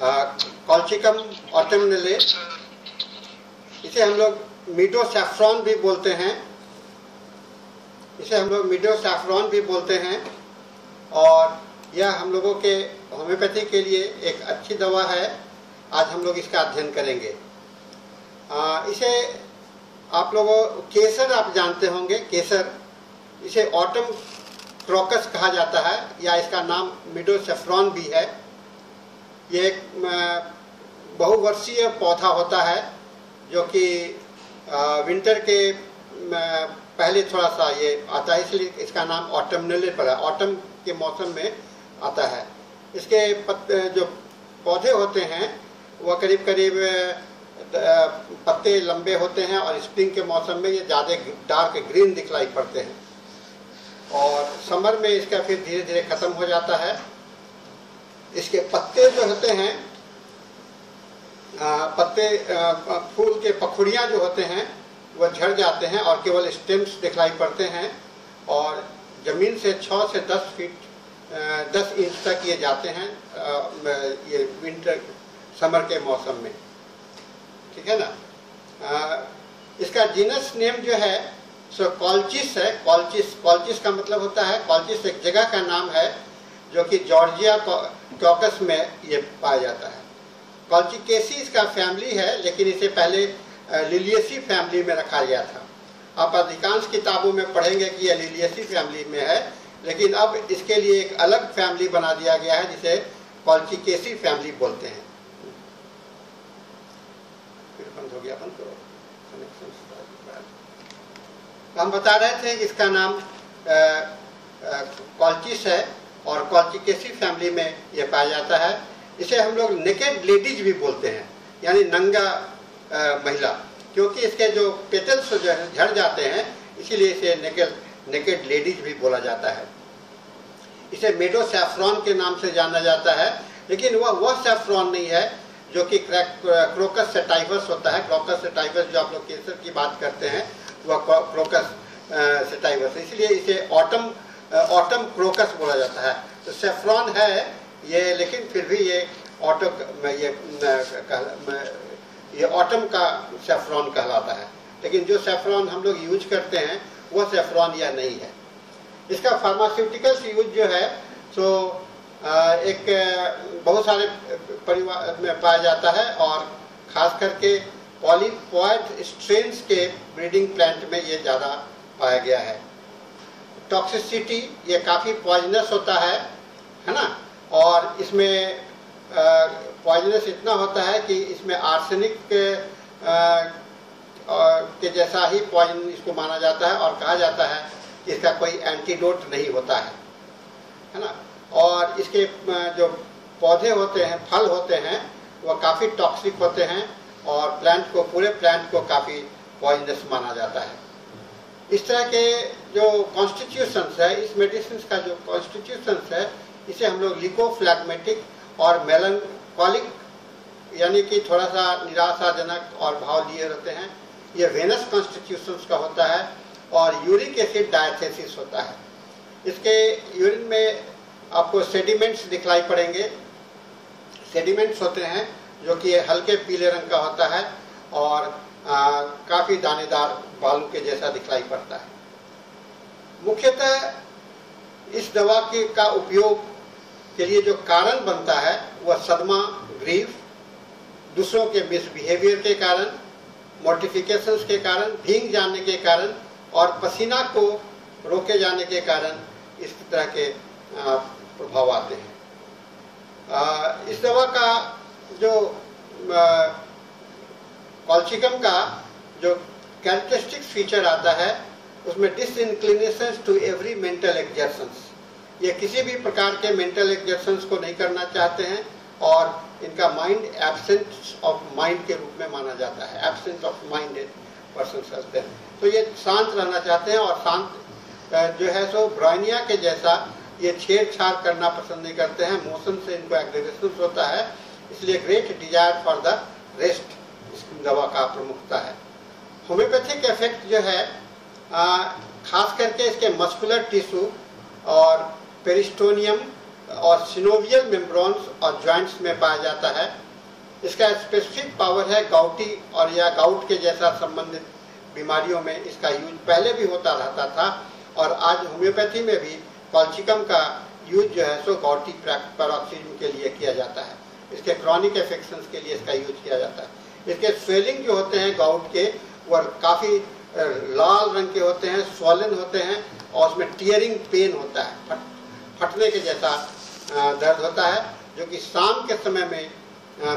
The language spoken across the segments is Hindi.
कॉल्चिकम ऑटमनेले, इसे हम लोग मीडोसैफ्रॉन भी बोलते हैं, और यह हम लोगों के होम्योपैथी के लिए एक अच्छी दवा है। आज हम लोग इसका अध्ययन करेंगे। इसे आप लोगों केसर आप जानते होंगे, केसर, इसे ऑटम क्रोकस कहा जाता है या इसका नाम मीडोसैफ्रॉन भी है। ये एक बहुवर्षीय पौधा होता है जो कि विंटर के पहले थोड़ा सा ये आता है, इसलिए इसका नाम ऑटमनेले पड़ा। ऑटम के मौसम में आता है। इसके जो पौधे होते हैं वह करीब करीब पत्ते लंबे होते हैं और स्प्रिंग के मौसम में ये ज़्यादा डार्क ग्रीन दिखलाई पड़ते हैं और समर में इसका फिर धीरे धीरे ख़त्म हो जाता है। इसके पत्ते जो होते हैं, फूल के पखुड़ियाँ जो होते हैं वह झड़ जाते हैं और केवल स्टेम्स दिखलाई पड़ते हैं और ज़मीन से 6 से 10 इंच तक ये जाते हैं ये विंटर समर के मौसम में, ठीक है ना। इसका जीनस नेम जो है सो कॉल्चिस है। कॉल्चिस का मतलब होता है, कॉल्चिस एक जगह का नाम है जो कि जॉर्जिया कॉकस में ये पाया जाता है। कॉल्चिकेसी इसका फैमिली है, लेकिन इसे पहले लिलियसी फैमिली में रखा गया था। आप अधिकांश किताबों में पढ़ेंगे कि यह लिलियसी फैमिली में है, लेकिन अब इसके लिए एक अलग फैमिली बना दिया गया है जिसे कॉल्चिकेसी फैमिली बोलते हैं। फिर बंद हो गया, बंद करो। हम बता रहे थे कि इसका नाम कॉल्चिस है और कॉल्चिकेसी फैमिली में यह पाया जाता है। इसे हम लोग नेकेड लेडीज भी बोलते हैं, यानी नंगा महिला, क्योंकि इसके जो पेटल्स जो झड़ जाते हैं इसीलिए इसे नेकेड लेडीज भी बोला जाता है। इसे मेडोसैफ्रॉन के नाम से जाना जाता है, लेकिन वह सैफ्रॉन नहीं है जो कि क्रोकस सेटाइवस होता है। क्रोकस सेटाइवस जो आप लोग केसर की बात करते हैं वह क्रोकस सेटाइवस, इसलिए इसे ऑटम क्रोकस बोला जाता है। तो सैफ्रॉन है ये, लेकिन फिर भी ये ऑटम का सैफ्रॉन कहलाता है। लेकिन जो सैफ्रॉन हम लोग यूज करते हैं वह सैफ्रॉन यह नहीं है। इसका फार्मास्यूटिकल्स यूज जो है सो एक बहुत सारे परिवार में पाया जाता है और खास करके पॉलीपॉइड स्ट्रेन्स के ब्रीडिंग प्लांट में ये ज़्यादा पाया गया है। टॉक्सिसिटी, ये काफ़ी पॉइजनस होता है ना, और इसमें पॉइजनस इतना होता है कि इसमें आर्सेनिक के जैसा ही पॉइजन इसको माना जाता है और कहा जाता है कि इसका कोई एंटीडोट नहीं होता है ना। और इसके जो पौधे होते हैं, फल होते हैं, वह काफ़ी टॉक्सिक होते हैं और पूरे प्लांट को काफ़ी पॉइजनस माना जाता है। इस तरह के जो कॉन्स्टिट्यूशंस है, इस मेडिसिन का जो कॉन्स्टिट्यूशंस है, इसे हम लोग लिकोफ्लैग्मेटिक और मेलनकॉलिक, यानी कि थोड़ा सा निराशाजनक और भाव लिए रहते हैं, ये वेनस कॉन्स्टिट्यूशंस का होता है और यूरिक एसिड डायथेसिस होता है। इसके यूरिन में आपको सेडिमेंट्स दिखलाई पड़ेंगे। सेडिमेंट्स होते हैं जो कि हल्के पीले रंग का होता है और काफ़ी दानेदार बालू के जैसा दिखलाई पड़ता है। मुख्यतः इस दवा का उपयोग के लिए जो कारण बनता है वह सदमा, ग्रीफ, दूसरों के मिसबिहेवियर के कारण, मोर्टिफिकेशंस के कारण, भीग जाने के कारण और पसीना को रोके जाने के कारण इस तरह के प्रभाव आते हैं। इस दवा का जो कॉल्चिकम का जो कैरेक्टरिस्टिक फीचर आता है उसमें डिसइंक्लिनेशन टू एवरी मेंटल एक्सर्शंस, ये किसी भी प्रकार के मेंटल एक्सर्शंस को नहीं करना चाहते हैं और इनका माइंड एब्सेंस ऑफ माइंड के रूप में माना जाता है। एब्सेंस ऑफ माइंड पर्सन कहते हैं। तो ये शांत रहना चाहते हैं और शांत जो है सो ब्राइनिया के जैसा ये छेड़छाड़ करना पसंद नहीं करते हैं। मोशन से इनको एग्रेसिव होता है, इसलिए great desire for the rest इस दवा का प्रमुखता है। होम्योपैथिक इफेक्ट जो है खास करके इसके मस्कुलर टिश्यू और पेरिस्टोनियम और सिनोवियल मेम्ब्रेन्स और जॉइंट्स में पाया जाता है। इसका स्पेसिफिक पावर है गाउटी और या गाउट के जैसा संबंधित बीमारियों में इसका यूज पहले भी होता रहता था, और आज होम्योपैथी में भी कॉल्चिकम का यूज जो है सो गाउटी पैरोक्सिज्म के लिए किया जाता है। इसके क्रॉनिक इन्फेक्शंस के लिए इसका यूज किया जाता है। इसके स्वेलिंग जो होते हैं गाउट के वो काफ़ी लाल रंग के होते हैं, स्वॉलन होते हैं, और उसमें टीयरिंग पेन होता है, फटने के जैसा दर्द होता है, जो कि शाम के समय में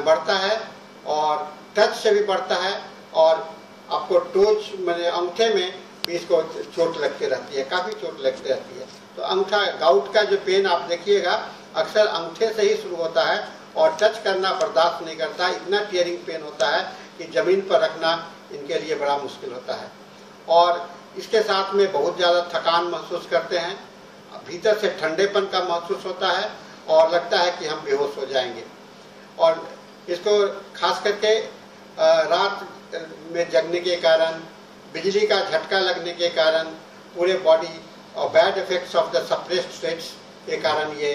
बढ़ता है और टच से भी बढ़ता है, और आपको टोच मैंने अंगूठे में भी इसको चोट लगती रहती है, काफ़ी चोट लगती रहती है। तो अंगूठा गाउट का जो पेन आप देखिएगा अक्सर अंगूठे से ही शुरू होता है और टच करना बर्दाश्त नहीं करता, इतना टीयरिंग पेन होता है कि ज़मीन पर रखना इनके लिए बड़ा मुश्किल होता है। और इसके साथ में बहुत ज़्यादा थकान महसूस करते हैं, भीतर से ठंडेपन का महसूस होता है और लगता है कि हम बेहोश हो जाएंगे। और इसको खास करके रात में जगने के कारण, बिजली का झटका लगने के कारण, पूरे बॉडी और bad effects of the suppressed sweats के कारण ये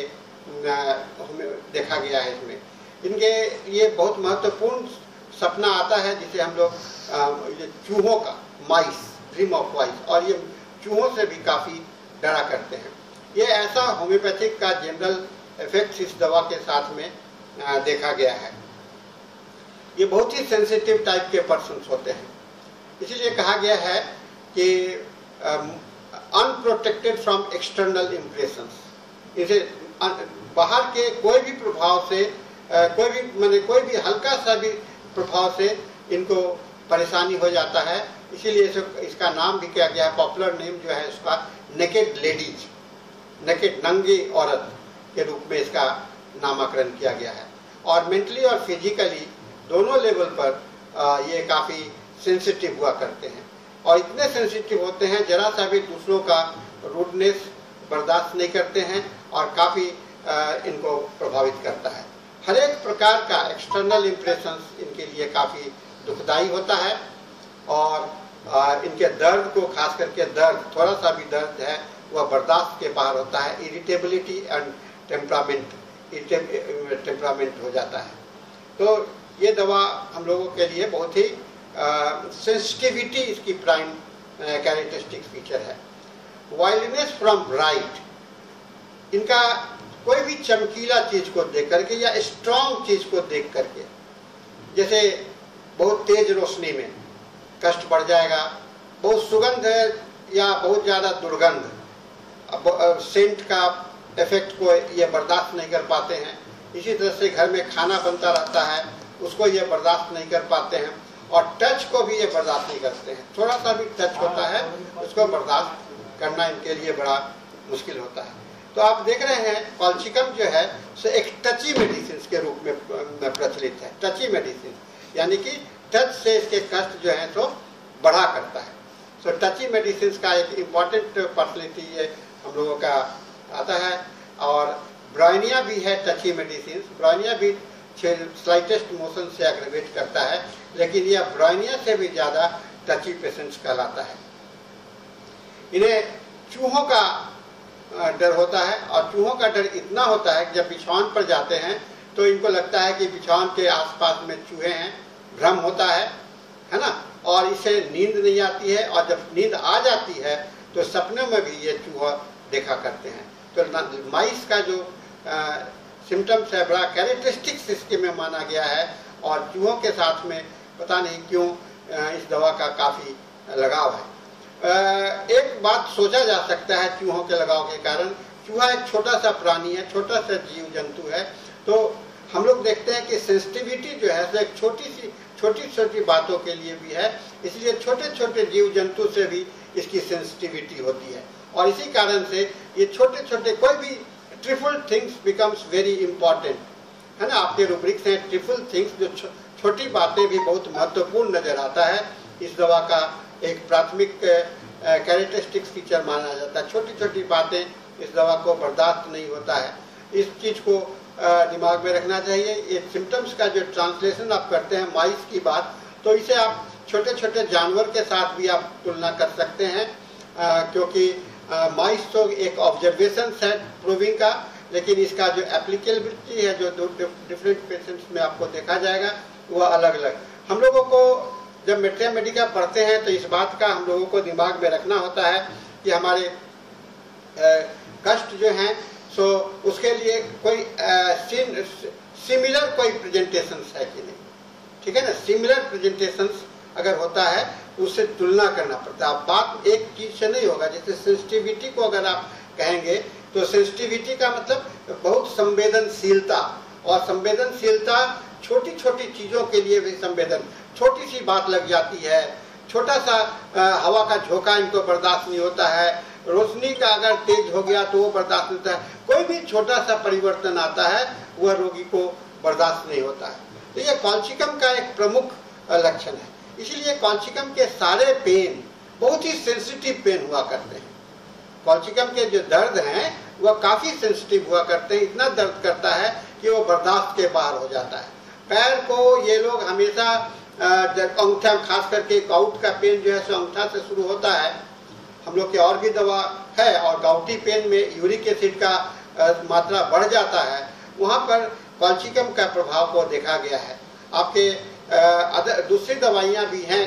देखा गया है। इसमें इनके ये बहुत महत्वपूर्ण सपना आता है जिसे हम लोग चूहों का, माइस, ड्रीम ऑफ माइस, और ये चूहों से भी काफ़ी डरा करते हैं। ये ऐसा होम्योपैथिक का जनरल इफेक्ट्स इस दवा के साथ में देखा गया है। ये बहुत ही सेंसिटिव टाइप के पर्सन्स होते हैं, इसीलिए कहा गया है कि अनप्रोटेक्टेड फ्रॉम एक्सटर्नल इम्प्रेशंस। इसे बाहर के कोई भी प्रभाव से, कोई भी हल्का सा भी प्रभाव से इनको परेशानी हो जाता है। इसीलिए इसका नाम भी किया गया है, पॉपुलर नेम जो है इसका नेकेड लेडीज, नेकेड नंगी औरत के रूप में इसका नामकरण किया गया है। और मेंटली और फिजिकली दोनों लेवल पर ये काफ़ी सेंसिटिव हुआ करते हैं, और इतने सेंसिटिव होते हैं जरा सा भी दूसरों का रूडनेस बर्दाश्त नहीं करते हैं, और काफ़ी इनको प्रभावित करता है। हर एक प्रकार का एक्सटर्नल इम्प्रेशंस इनके लिए काफ़ी दुखदाई होता है, और इनके दर्द को, खास करके दर्द, थोड़ा सा भी दर्द है वह बर्दाश्त के बाहर होता है। इरिटेबिलिटी एंड टेम्परामेंट हो जाता है। तो ये दवा हम लोगों के लिए बहुत ही सेंसिटिविटी इसकी प्राइम कैरेक्टरिस्टिक फीचर है। वाइल्डनेस फ्रॉम ब्राइट, इनका कोई भी चमकीला चीज को देख करके या स्ट्रॉन्ग चीज को देख करके, जैसे बहुत तेज रोशनी में कष्ट बढ़ जाएगा, बहुत सुगंध है या बहुत ज़्यादा दुर्गंध, सेंट का इफेक्ट को ये बर्दाश्त नहीं कर पाते हैं। इसी तरह से घर में खाना बनता रहता है, उसको ये बर्दाश्त नहीं कर पाते हैं, और टच को भी ये बर्दाश्त नहीं करते हैं। थोड़ा सा भी टच होता है उसको बर्दाश्त करना इनके लिए बड़ा मुश्किल होता है। तो आप देख रहे हैं कॉल्चिकम जो है सो एक टची मेडिसिन के रूप में प्रचलित है। टची मेडिसिन यानी कि टच से इसके कष्ट जो है तो बढ़ा करता है। सो टची मेडिसिन का एक इम्पॉर्टेंट पर्सनैलिटी ये हम लोगों का आता है। और ब्रायनिया भी है टची मेडिसिन। ब्रायनिया भी स्लाइटेस्ट मोशन से एग्रेवेट करता है, लेकिन यह ब्रायनिया से भी ज़्यादा टची पेशेंट्स कहलाता है। इन्हें चूहों का डर होता है, और चूहों का डर इतना होता है कि जब बिछौन पर जाते हैं तो इनको लगता है कि बिछौन के आसपास में चूहे हैं, भ्रम होता है ना, और इसे नींद नहीं आती है, और जब नींद आ जाती है तो सपनों में भी ये चूहा देखा करते हैं। तो माइस का जो सिम्टम्स है बड़ा कैरेक्टरिस्टिक्स इसके में माना गया है, और चूहों के साथ में पता नहीं क्यों इस दवा का काफ़ी लगाव है। एक बात सोचा जा सकता है चूहों के लगाव के कारण, चूहा एक छोटा सा प्राणी है, छोटा सा जीव जंतु है, तो हम लोग देखते हैं कि सेंसिटिविटी जो है एक छोटी छोटी बातों के लिए भी है, इसलिए छोटे छोटे जीव जंतु से भी इसकी सेंसिटिविटी होती है। और इसी कारण से ये छोटे छोटे कोई भी triple things becomes very important, है ना। आपके रूब्रिक्स हैं ट्रिपल थिंग्स, जो छोटी बातें भी बहुत महत्वपूर्ण नजर आता है। इस दवा का एक प्राथमिक कैरेक्टरिस्टिक फीचर माना जाता है। छोटी छोटी बातें इस दवा को बर्दाश्त नहीं होता है, इस चीज़ को दिमाग में रखना चाहिए। ये सिम्टम्स का जो ट्रांसलेशन आप करते हैं माइस की बात, तो इसे आप छोटे छोटे जानवर के साथ भी आप तुलना कर सकते हैं, क्योंकि माइस तो एक ऑब्जर्वेशन है प्रूविंग का, लेकिन इसका जो एप्लीकेबिलिटी है जो डिफरेंट पेशेंट्स में आपको देखा जाएगा वह अलग अलग। हम लोगों को जब मेट्रिया मेडिका पढ़ते हैं तो इस बात का हम लोगों को दिमाग में रखना होता है कि हमारे कष्ट जो हैं सो उसके लिए कोई सिमिलर कोई प्रेजेंटेशन है कि नहीं, ठीक है ना। सिमिलर प्रेजेंटेशन अगर होता है तो उससे तुलना करना पड़ता है। बात एक चीज से नहीं होगा। जैसे सेंसिटिविटी को अगर आप कहेंगे तो सेंसिटिविटी का मतलब बहुत संवेदनशीलता, और संवेदनशीलता छोटी छोटी चीजों के लिए भी संवेदन, छोटी सी बात लग जाती है, छोटा सा हवा का झोंका इनको बर्दाश्त नहीं होता है, रोशनी का अगर तेज हो गया तो वो बर्दाश्त नहीं होता है, कोई भी छोटा सा परिवर्तन आता है वह रोगी को बर्दाश्त नहीं होता है। तो ये कॉल्चिकम का एक प्रमुख लक्षण है। इसीलिए कॉल्चिकम के सारे पेन बहुत ही सेंसिटिव पेन हुआ करते हैं। कॉल्चिकम के जो दर्द हैं वह काफी सेंसिटिव हुआ करते हैं, इतना दर्द करता है कि वो बर्दाश्त के बाहर हो जाता है। पैर को ये लोग हमेशा अंगूठा, खास करके गाउट का पेन जो है सो अंगूठा से शुरू होता है। हम लोग के और भी दवा है, और गाउटी पेन में यूरिक एसिड का मात्रा बढ़ जाता है, वहाँ पर कॉल्चिकम का प्रभाव को देखा गया है। आपके दूसरी दवाइयाँ भी हैं,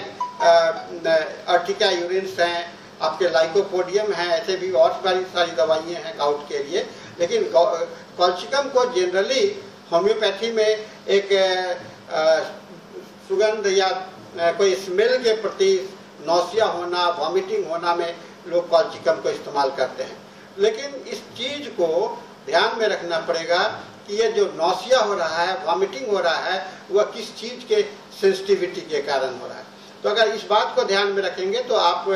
अर्टिका यूरिन्स हैं, आपके लाइकोपोडियम है, ऐसे भी और सारी दवाइयाँ हैं गाउट के लिए। लेकिन कॉल्चिकम को जनरली होम्योपैथी में एक सुगंध या कोई स्मेल के प्रति नौसिया होना, वॉमिटिंग होना में लोग कॉल्चिकम को इस्तेमाल करते हैं। लेकिन इस चीज को ध्यान में रखना पड़ेगा कि ये जो नौसिया हो रहा है, वॉमिटिंग हो रहा है, वह किस चीज के सेंसिटिविटी के कारण हो रहा है। तो अगर इस बात को ध्यान में रखेंगे तो आप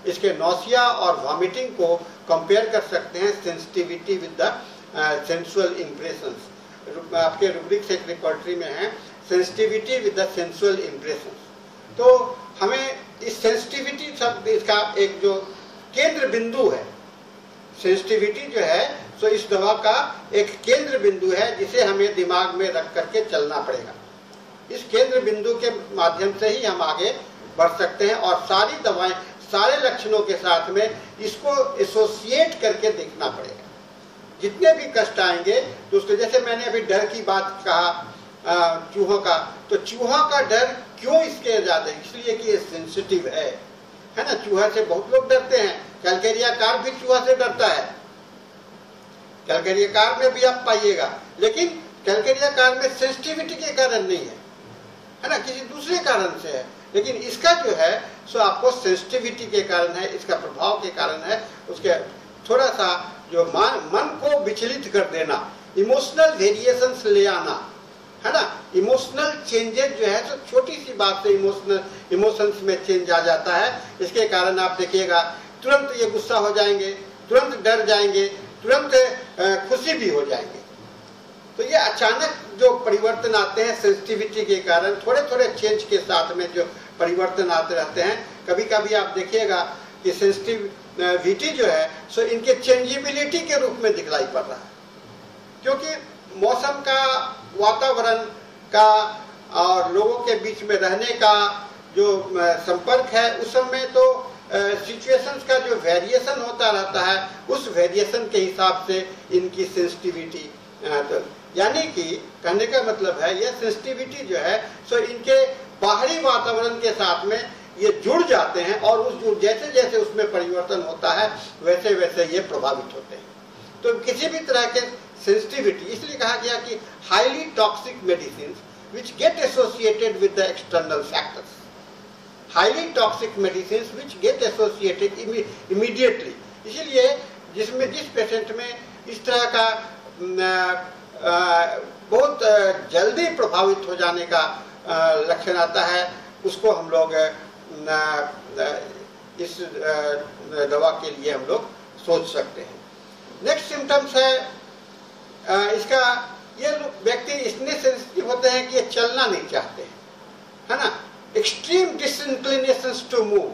इसके नौसिया और वॉमिटिंग को कंपेयर कर सकते हैं sensitivity with the sensual impressions. आपके रूब्रिक्स एक रिकॉर्डरी में है sensitivity with the sensual impressions. तो हमें इस सेंसिटिविटी शब्द इसका एक जो केंद्र बिंदु है, सेंसिटिविटी जो है तो इस दवा का एक केंद्र बिंदु है जिसे हमें दिमाग में रख करके चलना पड़ेगा। इस केंद्र बिंदु के माध्यम से ही हम आगे बढ़ सकते हैं, और सारी दवाएं सारे लक्षणों के साथ में इसको एसोसिएट करके देखना पड़ेगा। जितने भी कष्ट आएंगे तो उसके, जैसे मैंने अभी डर की बात कहा चूहों का, तो चूहों का डर क्यों इसके ज्यादा, इसलिए कि ये सेंसिटिव है ना। चूहा से बहुत लोग डरते हैं, कैलकेरिया कार्प भी चूहा से डरता है, कैलकेरिया कार्प में भी आप पाइएगा। लेकिन कैलकेरिया कार्प में सेंसिटिविटी के कारण नहीं है ना, किसी दूसरे कारण से है। लेकिन इसका जो है सो आपको सेंसिटिविटी के कारण है, इसका प्रभाव के कारण है, उसके थोड़ा सा जो मन को विचलित कर देना, इमोशनल वेरिएशंस ले आना, है ना। इमोशनल चेंजेस जो है तो छोटी सी बात से इमोशंस में चेंज आ जाता है। इसके कारण आप देखिएगा तुरंत ये गुस्सा हो जाएंगे, तुरंत डर जाएंगे, तुरंत खुशी भी हो जाएंगे। तो ये अचानक जो परिवर्तन आते हैं सेंसिटिविटी के कारण, थोड़े थोड़े चेंज के साथ में जो परिवर्तन आते रहते हैं। कभी कभी आप देखिएगा कि सेंसिटिविटी जो है सो इनके चेंजेबिलिटी के रूप में दिखलाई पड़ रहा है, क्योंकि मौसम का, वातावरण का और लोगों के बीच में रहने का जो संपर्क है, उस समय तो सिचुएशंस का जो वेरिएशन होता रहता है, उस वेरिएशन के हिसाब से इनकी सेंसिटिविटी, तो यानी कि कहने का मतलब है यह सेंसिटिविटी जो है सो इनके बाहरी वातावरण के साथ में ये जुड़ जाते हैं, और उस जैसे जैसे उसमें परिवर्तन होता है वैसे वैसे ये प्रभावित होते हैं। तो किसी भी तरह के सेंसिटिविटी, इसलिए कहा गया कि highly toxic medicine which get associated with the external factors, highly toxic medicines which get associated immediately। इसीलिए जिस पेशेंट में इस तरह का बहुत जल्दी प्रभावित हो जाने का लक्षण आता है, उसको हम लोग इस दवा के लिए हम लोग सोच सकते हैं। नेक्स्ट सिम्टम्स है इसका, ये व्यक्ति इतने सेंसिटिव होते हैं कि ये चलना नहीं चाहते, है ना। एक्सट्रीम डिसइंक्लिनेशंस टू मूव,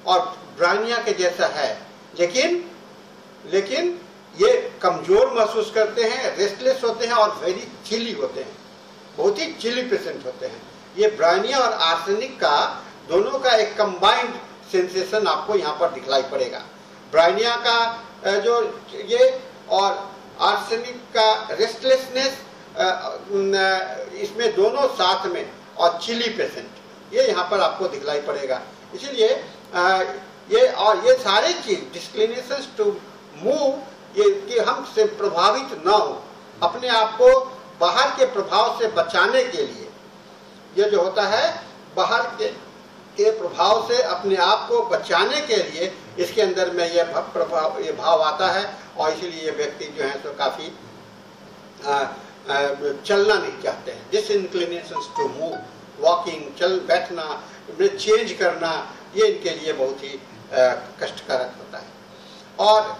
और ब्रानिया के जैसा है, लेकिन ये कमजोर महसूस करते हैं, रेस्टलेस होते हैं और वेरी चिली होते हैं, बहुत ही चिली पेशेंट होते हैं। ये ब्रानिया और आर्सेनिक का दोनों का एक कंबाइंड सेंसेशन आपको यहाँ पर दिखलाई पड़ेगा। ब्रानिया का जो ये और आर्सेनिक का रेस्टलेसनेस, इसमें दोनों साथ में, और चिली पेशेंट, ये यहाँ पर आपको दिखलाई पड़ेगा। इसीलिए ये सारे चीज डिस्क्लिनेशन टू मूव, ये कि हम से प्रभावित ना हो, अपने आप को बाहर के प्रभाव से बचाने के लिए, ये जो होता है बाहर के प्रभाव से अपने आप को बचाने के लिए, इसके अंदर में ये भाव आता है। और इसीलिए ये व्यक्ति जो है तो काफी चलना नहीं चाहते हैं। डिसइंक्लिनेशन टू मूव, वॉकिंग, बैठना, चेंज करना, ये इनके लिए बहुत ही कष्टकारक होता है। और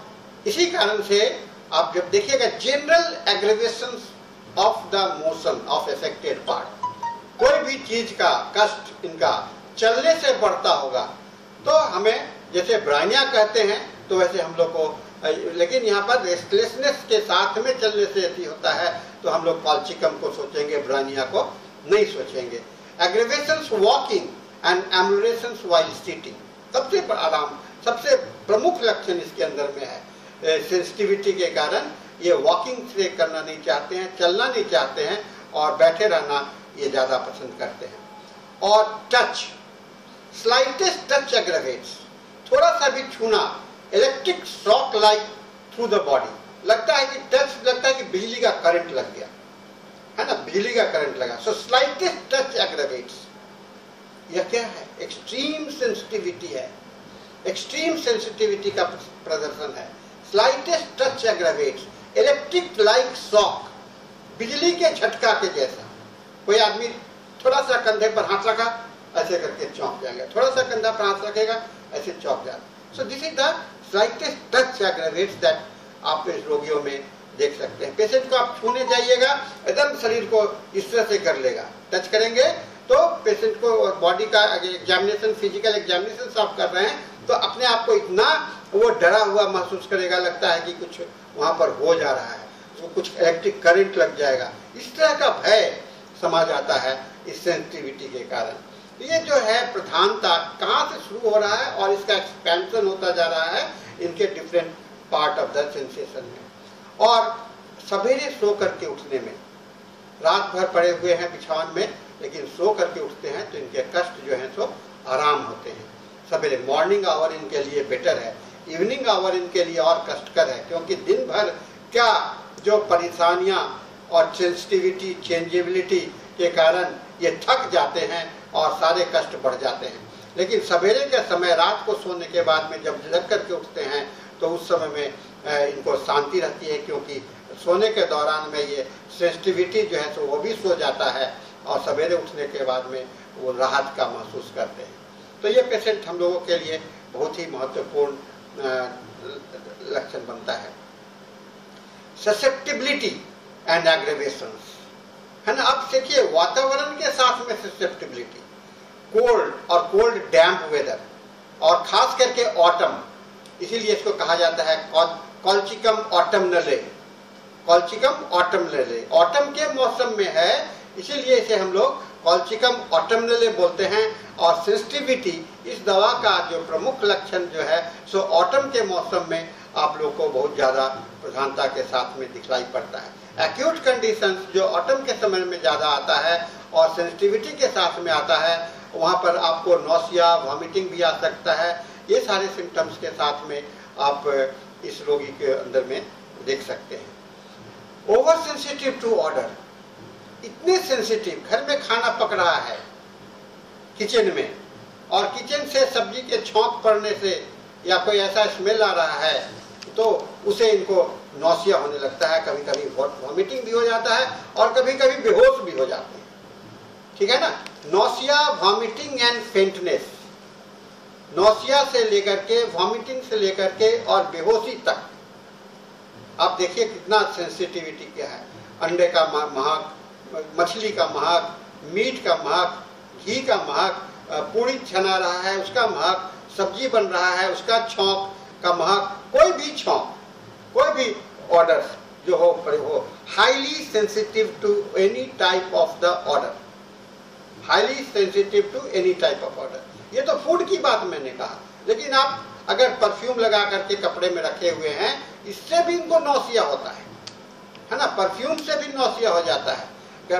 इसी कारण से आप जब देखिएगा general aggravation of the motion of affected part, कोई भी चीज का कष्ट इनका चलने से बढ़ता होगा, तो हमें जैसे ब्राइनिया कहते हैं तो वैसे हम लोग को, लेकिन यहाँ पर रेस्टलेसनेस के साथ में चलने से यदि होता है तो हम लोग कॉल्चिकम को सोचेंगे, ब्राइनिया को नहीं सोचेंगे। एग्रेवेशंस वॉकिंग एंड एम्बुलेशंस व्हाइल सीटिंग, सबसे आराम, सबसे प्रमुख लक्षण इसके अंदर में है। सेंसिटिविटी के कारण ये वॉकिंग से करना नहीं चाहते हैं, चलना नहीं चाहते हैं, और बैठे रहना ये ज्यादा पसंद करते हैं। और टच, स्लाइटेस्ट टच एग्रेवेट्स, थोड़ा सा भी छूना, electric shock like through the body, लगता है कि टच, लगता है कि बिजली का करंट लग गया है ना, बिजली का करंट लगा। सो स्लाइटेस्ट टच एग्रेवेट्स, यह क्या है? एक्सट्रीम सेंसिटिविटी है, एक्सट्रीम सेंसिटिविटी का प्रदर्शन है। Slightest touch aggravates, electric like shock, बिजली के झटका के जैसा। कोई आदमी थोड़ा सा कंधे पर हाथ रखा, ऐसे करके चौंक जाएगा, थोड़ा सा कंधा पर हाथ रखेगा, ऐसे चौंक जाएगा। So this is the slightest touch aggravates that आप इस रोगियों में देख सकते हैं। पेशेंट को आप छूने जाइएगा, एकदम शरीर को इस तरह से कर लेगा, टच करेंगे तो पेशेंट को बॉडी का एग्जामिनेशन, फिजिकल एग्जामिनेशन आप कर रहे हैं तो अपने आप को इतना वो डरा हुआ महसूस करेगा, लगता है कि कुछ वहां पर हो जा रहा है, तो कुछ इलेक्ट्रिक करंट लग जाएगा। इस तरह का भय समा जाता है इस सेंसिटिविटी के कारण। ये जो है प्रधानता कहाँ से शुरू हो रहा है और इसका एक्सपेंशन होता जा रहा है इनके different part of the sensation में। और सवेरे सो करके उठने में, रात भर पड़े हुए हैं बिछावन में, लेकिन सो करके उठते हैं तो इनके कष्ट जो हैं सो आराम होते हैं। सवेरे मॉर्निंग आवर इनके लिए बेटर है, इवनिंग आवर इनके लिए और कष्टकर है, क्योंकि दिन भर क्या जो परेशानियां और सेंसिटिविटी, चेंजेबिलिटी के कारण ये थक जाते हैं और सारे कष्ट बढ़ जाते हैं। लेकिन सवेरे के समय, रात को सोने के बाद में जब जग करके उठते हैं तो उस समय में इनको शांति रहती है, क्योंकि सोने के दौरान में ये सेंसिटिविटी जो है तो वो भी सो जाता है और सवेरे उठने के बाद में वो राहत का महसूस करते हैं। तो ये पेशेंट हम लोगों के लिए बहुत ही महत्वपूर्ण लक्षण बनता है। ससेप्टिबिलिटी एंड एग्रेवेशंस, है ना। अब देखिए वातावरण के साथ में ससेप्टिबिलिटी, कोल्ड और कोल्ड डैम्प वेदर, और खास करके ऑटम, इसीलिए इसको कहा जाता है कॉल्चिकम ऑटमनले, कॉल्चिकम ऑटमनले, ऑटम के मौसम में है, इसीलिए इसे हम लोग कॉल्चिकम ऑटमनले बोलते हैं। और सेंसिटिविटी इस दवा का जो प्रमुख लक्षण जो है सो ऑटम के मौसम में आप लोग को बहुत ज्यादा प्रधानता के साथ में दिखलाई पड़ता है। एक्यूट कंडीशंस जो ऑटम के समय में ज्यादा आता है और सेंसिटिविटी के साथ में आता है, वहां पर आपको नौसिया, वॉमिटिंग भी आ सकता है। ये सारे सिम्टम्स के साथ में आप इस रोगी के अंदर में देख सकते हैं। ओवर सेंसिटिव टू ऑर्डर, इतने सेंसिटिव, घर में खाना पक रहा है किचन में, और किचन से सब्जी के छौंक पड़ने से या कोई ऐसा स्मेल आ रहा है तो उसे इनको नौसिया होने लगता है, कभी कभी वॉमिटिंग भी हो जाता है और कभी कभी बेहोश भी हो जाते हैं, ठीक है ना। Nausea, vomiting and faintness, nausea से लेकर के, वॉमिटिंग से लेकर के और बेहोशी तक, आप देखिए कितना सेंसिटिविटी क्या है। अंडे का महक, मछली का महक, मीट का महक, घी का महक, पूरी छना रहा है उसका महक, सब्जी बन रहा है उसका छौंक का महक, कोई भी छौंक, कोई भी ऑर्डर जो हो, highly sensitive to any type of the order, highly sensitive to any type of order. ये तो फूड की बात मैंने कहा, लेकिन आप अगर परफ्यूम लगा करके कपड़े में रखे हुए हैं, इससे भी इनको नौसिया होता है, है ना, परफ्यूम से भी नौसिया हो जाता है।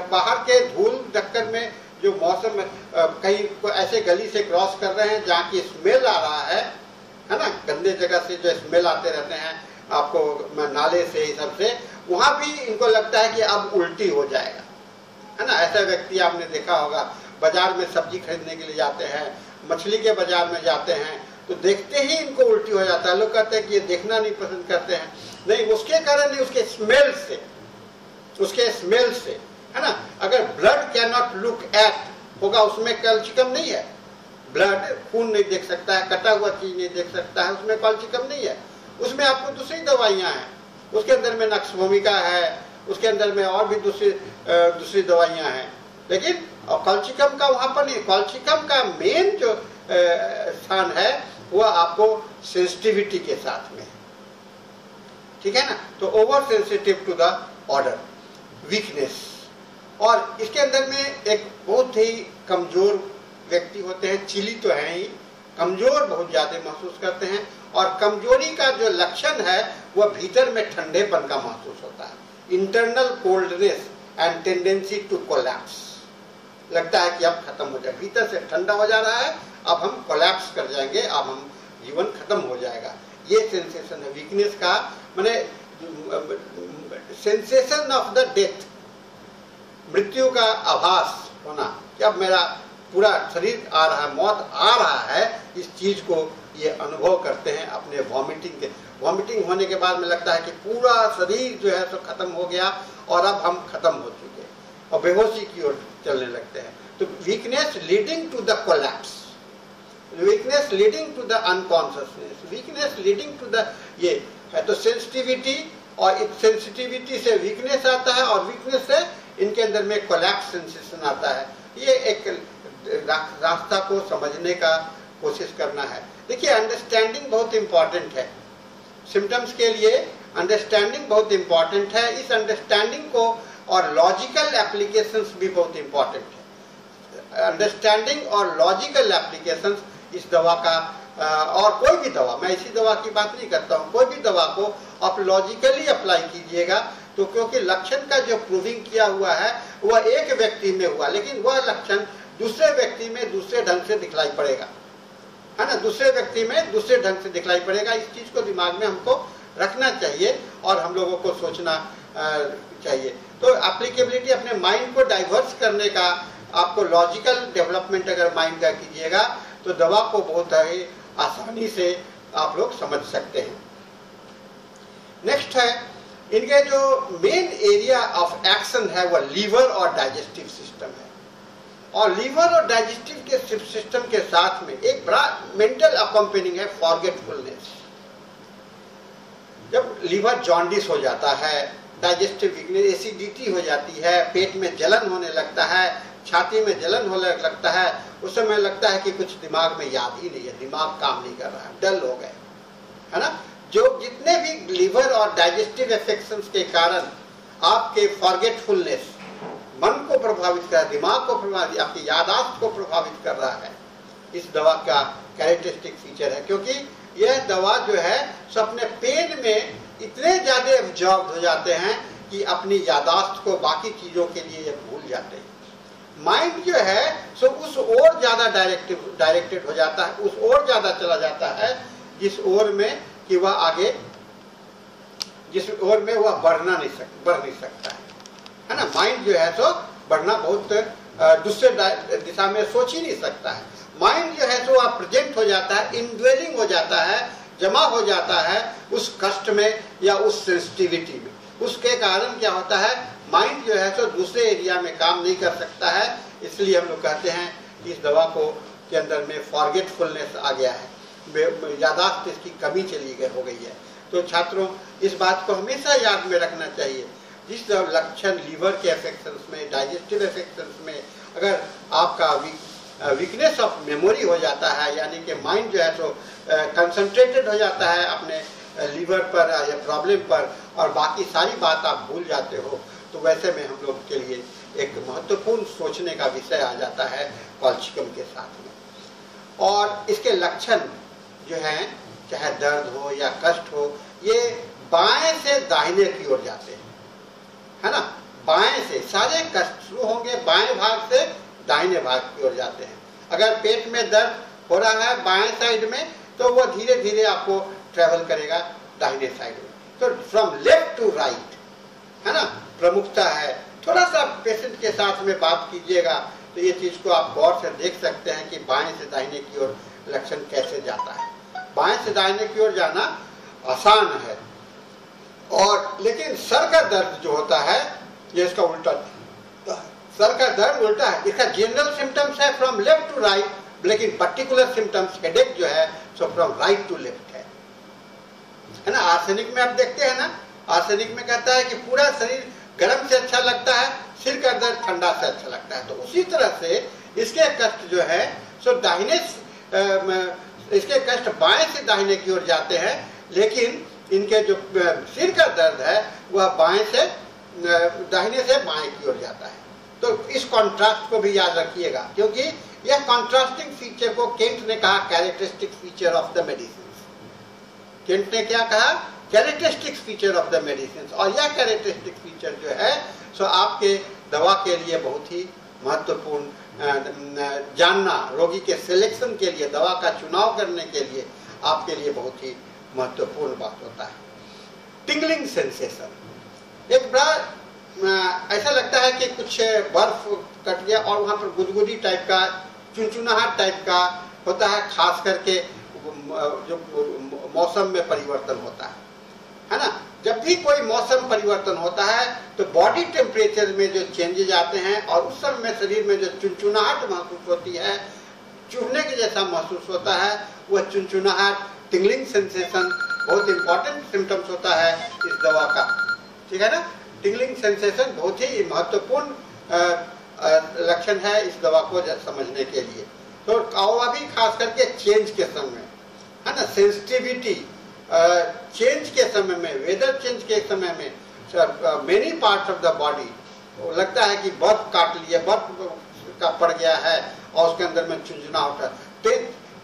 बाहर के धूल चक्कर में जो मौसम में कहीं ऐसे गली से क्रॉस कर रहे हैं जहाँ की स्मेल आ रहा है ना, गंदे जगह से जो स्मेल आते रहते हैं आपको नाले से, इस सब से, वहाँ भी इनको लगता है कि अब उल्टी हो जाएगा, है ना। ऐसा व्यक्ति आपने देखा होगा, बाजार में सब्जी खरीदने के लिए जाते हैं, मछली के बाजार में जाते हैं, तो देखते ही इनको उल्टी हो जाता है। लोग कहते हैं कि ये देखना नहीं पसंद करते हैं, नहीं, उसके कारण नहीं, उसके स्मेल से, उसके स्मेल से, है ना। अगर blood can not look at होगा, उसमें कैल्शियम नहीं है, ब्लड खून नहीं देख सकता है, कटा हुआ चीज नहीं देख सकता है, उसमें कैल्शियम नहीं है, उसमें आपको दूसरी दवाइयां हैं, उसके अंदर में नक्सभूमिका है, उसके अंदर में और भी दूसरी दवाइयां हैं, लेकिन कैल्शियम का वहां पर नहीं। कैल्शियम का मेन जो स्थान है वह आपको सेंसिटिविटी के साथ में, ठीक है ना। तो over sensitive to the order, weakness, और इसके अंदर में एक बहुत ही कमजोर व्यक्ति होते हैं, चिली तो है ही, कमजोर बहुत ज्यादा महसूस करते हैं, और कमजोरी का जो लक्षण है वह भीतर में ठंडेपन का महसूस होता है, internal coldness and tendency to collapse, लगता है कि अब खत्म हो जाए, भीतर से ठंडा हो जा रहा है, अब हम कोलैप्स कर जाएंगे, अब हम जीवन खत्म हो जाएगा, ये सेंसेशन है वीकनेस का, माने सेंसेशन ऑफ द डेथ, मृत्यु का आभास होना कि अब मेरा पूरा शरीर आ रहा है, मौत आ रहा है, इस चीज को ये अनुभव करते हैं अपने वॉमिटिंग के। वॉमिटिंग होने के बाद में लगता है कि पूरा शरीर जो है तो खत्म हो गया और अब हम खत्म हो चुके, और बेहोशी की ओर चलने लगते हैं। तो weakness leading to the collapse, weakness leading to the unconsciousness, weakness leading to the ये है। तो सेंसिटिविटी, और इस सेंसिटिविटी से वीकनेस आता है, और वीकनेस से इनके अंदर में कोलैप्स सेंसेशन आता है। ये एक रास्ता को समझने का कोशिश करना है। देखिए, अंडरस्टैंडिंग बहुत इंपॉर्टेंट है सिम्टम्स के लिए, अंडरस्टैंडिंग बहुत इंपॉर्टेंट है। इस अंडरस्टैंडिंग को और लॉजिकल एप्लीकेशंस भी बहुत इंपॉर्टेंट है। अंडरस्टैंडिंग और लॉजिकल एप्लीकेशंस इस दवा का, और कोई भी दवा, मैं इसी दवा की बात नहीं करता हूँ, कोई भी दवा को आप लॉजिकली अप्लाई कीजिएगा, तो क्योंकि लक्षण का जो प्रूविंग किया हुआ है वह एक व्यक्ति में हुआ, लेकिन वह लक्षण दूसरे व्यक्ति में दूसरे ढंग से दिखलाई पड़ेगा, है ना, दूसरे व्यक्ति में दूसरे ढंग से दिखलाई पड़ेगा। इस चीज को दिमाग में हमको रखना चाहिए और हम लोगों को सोचना चाहिए। तो एप्लीकेबिलिटी, अपने माइंड को डाइवर्स करने का, आपको लॉजिकल डेवलपमेंट अगर माइंड का कीजिएगा तो दवा को बहुत ही आसानी से आप लोग समझ सकते हैं। नेक्स्ट है, इनके जो मेन एरिया ऑफ एक्शन है वह लीवर और डाइजेस्टिव सिस्टम है, और लीवर और डाइजेस्टिव के सिस्टम के साथ में एक बड़ा मेंटल अकम्पेनिंग है फॉरगेटफुलनेस। जब लीवर जॉन्डिस हो जाता है, डाइजेस्टिव वीकनेस, एसिडिटी हो जाती है, पेट में जलन होने लगता है, छाती में जलन होने लगता है, उस समय लगता है कि कुछ दिमाग में याद ही नहीं है, दिमाग काम नहीं कर रहा है, डल हो गए, है ना। जो जितने भी लीवर और डाइजेस्टिव इन्फेक्शंस के कारण आपके फॉरगेटफुलनेस, मन को प्रभावित कर, दिमाग को प्रभावित, आपकी याददाश्त को प्रभावित कर रहा है, इस दवा का कैरेक्टरिस्टिक फीचर है। क्योंकि यह दवा जो है सो अपने पेन में इतने ज्यादा एब्जॉर्ब हो जाते हैं कि अपनी याददाश्त को बाकी चीजों के लिए ये भूल जाते हैं। माइंड जो है सो उस ओर ज्यादा डायरेक्टेड हो जाता है, उस ओर ज्यादा चला जाता है जिस ओर में कि वह आगे, जिस ओर में वह बढ़ नहीं सकता है ना। माइंड जो है सो बढ़ना बहुत दूसरे दिशा में सोच ही नहीं सकता है। माइंड जो है सो वह प्रेजेंट हो जाता है, इनड्वेलिंग हो जाता है, जमा हो जाता है उस कष्ट में या उस सेंसिटिविटी में। उसके कारण क्या होता है, माइंड जो है सो दूसरे एरिया में काम नहीं कर सकता है। इसलिए हम लोग कहते हैं कि इस दवा को के अंदर में फॉरगेटफुलनेस आ गया है, यादाश्त इसकी कमी हो गई है। तो छात्रों, इस बात को हमेशा याद में रखना चाहिए, जिस लक्षण लीवर के अफेक्शंस में, डाइजेस्टिव अफेक्शंस में अगर आपका वीकनेस ऑफ मेमोरी हो जाता है, यानी कि माइंड जो है तो कंसंट्रेटेड हो जाता है अपने लीवर पर या प्रॉब्लम पर, और बाकी सारी बात आप भूल जाते हो, तो वैसे में हम लोग के लिए एक महत्वपूर्ण सोचने का विषय आ जाता है कैल्शियम के साथ में। और इसके लक्षण जो हैं, चाहे दर्द हो या कष्ट हो, ये बाएं से दाहिने की ओर जाते हैं, है ना। बाएं से सारे कष्ट शुरू होंगे, बाएं भाग से दाहिने भाग की ओर जाते हैं। अगर पेट में दर्द हो रहा है बाएं साइड में, तो वो धीरे धीरे आपको ट्रेवल करेगा दाहिने साइड में। तो फ्रॉम लेफ्ट टू राइट, है ना, प्रमुखता है। थोड़ा सा पेशेंट के साथ में बात कीजिएगा तो ये चीज को आप गौर से देख सकते हैं कि बाएं से दाहिने की ओर लक्षण कैसे जाता है। बाएं से दाहिने की ओर जाना आसान है, और लेकिन सर का दर्द जो होता है ये इसका उल्टा, सर का दर्द उल्टा है। इसका जनरल सिम्टम्स है फ्रॉम लेफ्ट टू राइट, लेकिन पर्टिकुलर सिम्टम्स हेडेक जो है सो फ्रॉम राइट टू लेफ्ट है ना। आर्सेनिक में आप देखते हैं ना, आर्सेनिक में कहता है कि पूरा शरीर गर्म से अच्छा लगता है, सिर का दर्द ठंडा से अच्छा लगता है। तो उसी तरह से इसके कष्ट जो है सो दाहिने, इसके कष्ट बाएं से दाहिने की ओर जाते हैं, लेकिन इनके जो सिर का दर्द है वह बाएं से दाहिने से बाएं की ओर जाता है। तो इस कॉन्ट्रास्ट को भी याद रखिएगा, क्योंकि यह कॉन्ट्रास्टिंग फीचर को केंट ने कहा characteristic feature of the medicine. Kent ने क्या कहा? Characteristic feature of the medicine. और यह कैरेक्टरिस्टिक फीचर जो है सो आपके दवा के लिए बहुत ही महत्वपूर्ण जानना, रोगी के सिलेक्शन के लिए, दवा का चुनाव करने के लिए आपके लिए बहुत ही महत्वपूर्ण बात होता है। टिंगलिंग सेंसेशन, एक बड़ा ऐसा लगता है कि कुछ बर्फ कट गया और वहां पर गुदगुदी टाइप का, चुनचुनाहट टाइप का होता है, खास करके जो मौसम में परिवर्तन होता है ना। जब भी कोई मौसम परिवर्तन होता है तो बॉडी टेम्परेचर में जो चेंजेज आते हैं और उस समय शरीर में जो चुनचुनाहट महसूस होती है, चुभने के जैसा महसूस होता है, वह चुनचुनाहट, टिंगलिंग सेंसेशन बहुत इंपॉर्टेंट सिम्टम्स होता है इस दवा का, ठीक है ना। टिंगलिंग सेंसेशन बहुत ही महत्वपूर्ण लक्षण है इस दवा को समझने के लिए। तो और भी खास करके चेंज के समय, है ना, सेंसिटिविटी चेंज के समय में, वेदर चेंज के समय में many parts of the body लगता है कि बर्फ काट लिया, बर्फ का पड़ गया है और उसके अंदर में चुनचुना होता है। तो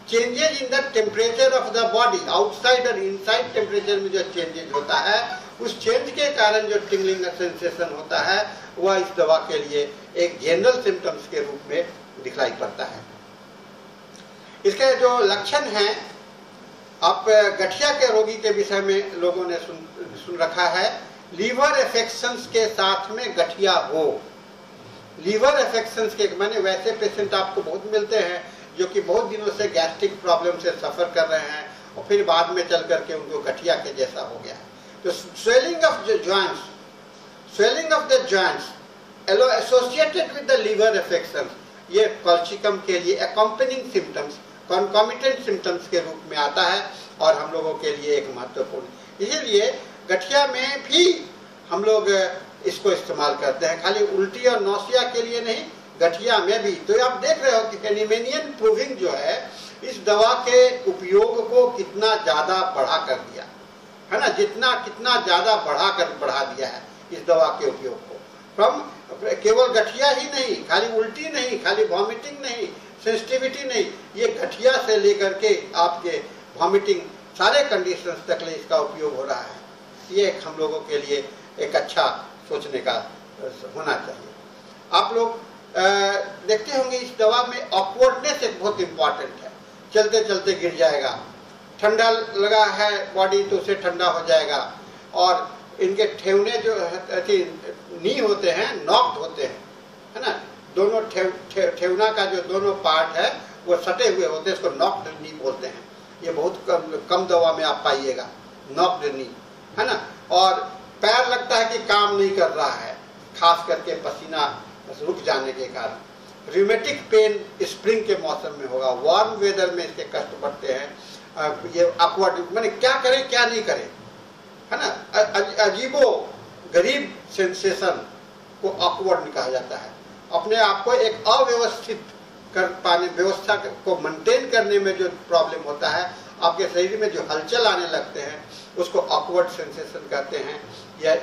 changes in the temperature of the body, outside और इनसाइड टेम्परेचर में जो चेंजेज होता है, उस चेंज के कारण जो टिंगलिंग सेंसेशन होता है वह इस दवा के लिए एक जनरल सिम्टम्स के रूप में दिखलाई पड़ता है। इसके जो लक्षण हैं, आप गठिया के रोगी के विषय में लोगों ने सुन रखा है, लीवर अफेक्शंस के साथ में गठिया हो। लीवर अफेक्शंस के माने वैसे पेशेंट आपको बहुत मिलते हैं जो कि बहुत दिनों से गैस्ट्रिक प्रॉब्लम से सफर कर रहे हैं और फिर बाद में चल करके उनको गठिया के जैसा हो गया है। तो swelling of the joints, swelling of the joints associated with the liver affection, ये कॉल्चिकम के लिए अकम्पनिंग सिम्टम्स, कॉन्कॉमिटेंट सिम्टम्स के रूप में आता है और हम लोगों के लिए एक महत्वपूर्ण, इसीलिए गठिया में भी हम लोग इसको इस्तेमाल करते हैं, खाली उल्टी और नौसिया के लिए नहीं, गठिया में भी। तो आप देख रहे हो कि कैनिमेनियन प्रूविंग जो है इस दवा के उपयोग को कितना ज्यादा बढ़ा कर दिया है ना, कितना ज्यादा बढ़ा दिया है इस दवा के उपयोग को। फ्रॉम केवल गठिया ही नहीं, खाली उल्टी नहीं, खाली वॉमिटिंग नहीं, सेंसिटिविटी नहीं, ये गठिया से लेकर के आपके वॉमिटिंग सारे कंडीशंस तक ले इसका उपयोग हो रहा है। ये हम लोगों के लिए एक अच्छा सोचने का होना चाहिए। आप लोग देखते होंगे इस दवा में ऑकवर्डनेस एक बहुत इंपॉर्टेंट है, चलते चलते गिर जाएगा, ठंडा लगा है बॉडी तो उसे ठंडा हो जाएगा, और इनके ठेवने जो नी होते हैं नॉक्ड होते हैं, है ना, दोनों ठेवना का जो दोनों पार्ट है वो सटे हुए होते हैं, इसको नॉक्ड नी बोलते हैं। ये बहुत कम दवा में आप पाइएगा नॉक्ड नी, है ना। और पैर लगता है कि काम नहीं कर रहा है, खास करके पसीना रुक जाने के कारण। रिमेटिक पेन स्प्रिंग के मौसम में होगा, वार्म वेदर में इसके कष्ट बढ़ते हैं। ये ऑकवर्ड माने क्या करें क्या नहीं करें, है ना, अजीबो गरीब सेंसेशन को ऑकवर्ड कहा जाता है। अपने आप को एक अव्यवस्थित कर पाने, व्यवस्था को मेंटेन करने में जो प्रॉब्लम होता है, आपके शरीर में जो हलचल आने लगते हैं उसको ऑकवर्ड सेंसेशन कहते हैं। यह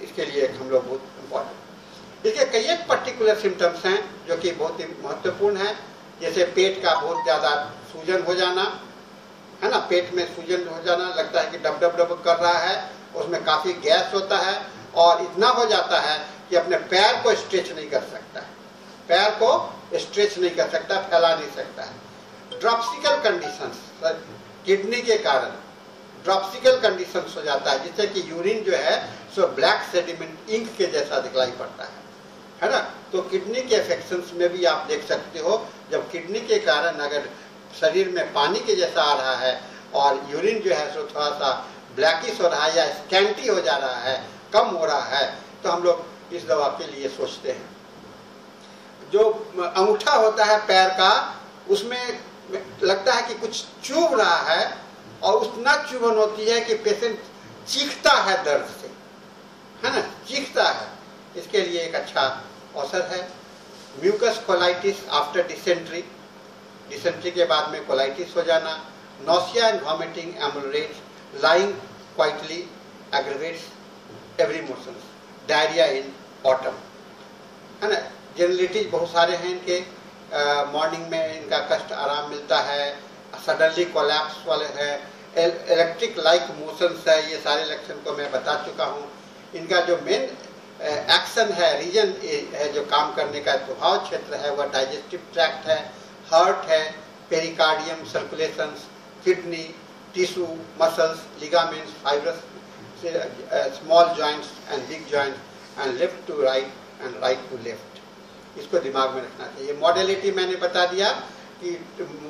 इसके लिए हम लोग बहुत इम्पोर्टेंट, इसके कई एक पर्टिकुलर सिम्टम्स हैं जो कि बहुत ही महत्वपूर्ण है, जैसे पेट का बहुत ज्यादा सूजन हो जाना, है ना, पेट में सूजन हो जाना, लगता है कि डब डब डब कर रहा है, उसमें काफी गैस होता है और इतना हो जाता है कि अपने पैर को स्ट्रेच नहीं कर सकता है, पैर को स्ट्रेच नहीं कर सकता, फैला नहीं सकता है। ड्रॉप्सिकल कंडीशंस, किडनी के कारण ड्रॉप्सिकल कंडीशंस हो जाता है, जिससे कि यूरिन जो है सो ब्लैक सेडिमेंट इंक के जैसा दिखलाई पड़ता है ना। तो किडनी के अफेक्शंस में भी आप देख सकते हो, जब किडनी के कारण अगर शरीर में पानी के जैसा आ रहा है और यूरिन जो है सो थोड़ा सा ब्लैकिश हो रहा है या स्कैंटी हो जा रहा है, कम हो रहा है, तो हम लोग इस दवा के लिए सोचते हैं। जो अंगूठा होता है पैर का, उसमें लगता है कि कुछ चुभ रहा है और उतना चुभन होती है कि पेशेंट चीखता है दर्द से, है ना, चीखता है। इसके लिए एक अच्छा अवसर है। Mucus colitis after dysentery, dysentery के बाद में कोलाइटिस हो जाना। Nausea and vomiting ameliorates, lying quietly aggravates every motions, diarrhoea in autumn, है ना। जेनलिटीज बहुत सारे हैं इनके। मॉर्निंग में इनका कष्ट आराम मिलता है, सडनली कोलैप्स वाले है, इलेक्ट्रिक लाइक मोशंस है, ये सारे लक्षण को मैं बता चुका हूँ। इनका जो मेन एक्शन है, रीजन है जो काम करने का स्वभाव क्षेत्र है, वह डाइजेस्टिव ट्रैक्ट है, हार्ट है, pericardium, circulation, kidney, tissue, muscles, ligaments, fibrous, small joints and big joints and left to right and right to left. इसको दिमाग में रखना चाहिए। मॉडलिटी मैंने बता दिया कि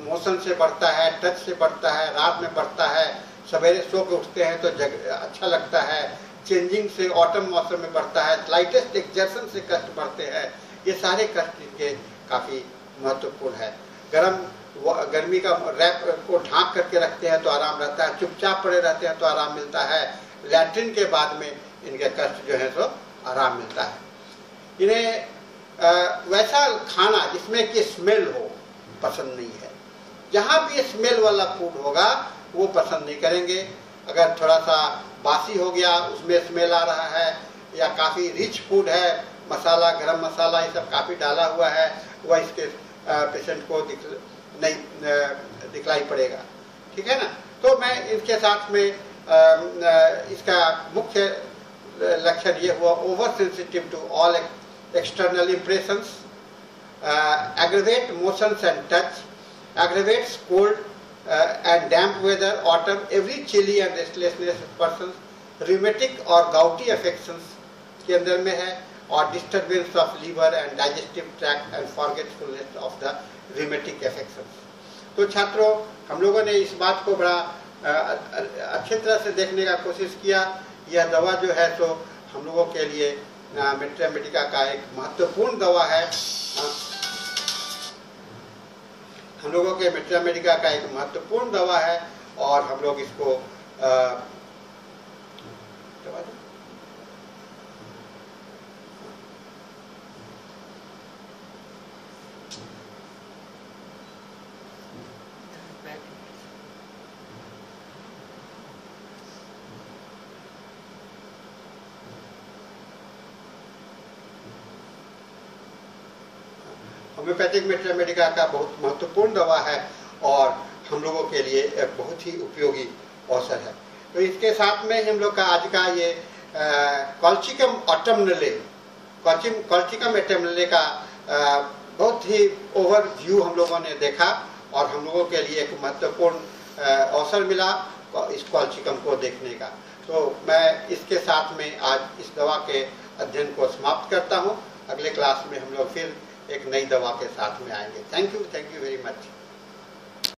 मोशन से बढ़ता है, टच से बढ़ता है, रात में बढ़ता है, सवेरे सो के उठते हैं तो अच्छा लगता है, चेंजिंग से ऑटम मौसम में बढ़ता है, स्लाइटेस्ट एक्सर्शन से कष्ट बढ़ते हैं। ये सारे कष्ट इनके काफ़ी महत्वपूर्ण है। गर्मी का रैप को ढांक करके रखते हैं तो आराम रहता है, चुपचाप पड़े रहते हैं तो आराम मिलता है, लैट्रिन के बाद में इनके कष्ट जो है तो आराम मिलता है। इन्हें वैसा खाना जिसमें कि स्मेल हो पसंद नहीं है। जहाँ भी स्मेल वाला फूड होगा वो पसंद नहीं करेंगे। अगर थोड़ा सा बासी हो गया, उसमें स्मेल आ रहा है, या काफ़ी रिच फूड है, मसाला, गरम मसाला ये सब काफ़ी डाला हुआ है, वह इसके पेशेंट को नहीं दिखलाई पड़ेगा, ठीक है ना। तो मैं इसके साथ में इसका मुख्य लक्षण ये हुआ, over sensitive to all external impressions, aggravate motions and touch, aggravates cold and damp weather, autumn, every chilly and restlessness of persons, rheumatic or gouty affections के अंदर में है, और disturbance of liver and digestive tract and forgetfulness of the rheumatic affections। तो छात्रों, हम लोगों ने इस बात को बड़ा अच्छी तरह से देखने का कोशिश किया। यह दवा जो है तो हम लोगों के लिए मेट्रिया मेडिका का एक महत्वपूर्ण दवा है। हम लोगों के मेट्रिया मेडिका का एक महत्वपूर्ण दवा है और हम लोग इसको होम्योपैथिक मेट्रिया मेडिका का बहुत महत्वपूर्ण दवा है और हम लोगों के लिए एक बहुत ही उपयोगी अवसर है। तो इसके साथ में हम लोग का आज का ये कॉल्चिकम ऑटमनले, कॉल्चिकम ऑटमनले का बहुत ही ओवरव्यू हम लोगों ने देखा और हम लोगों के लिए एक महत्वपूर्ण अवसर मिला इस कॉल्चिकम को देखने का। तो मैं इसके साथ में आज इस दवा के अध्ययन को समाप्त करता हूँ। अगले क्लास में हम लोग फिर एक नई दवा के साथ में आएंगे। Thank you very much.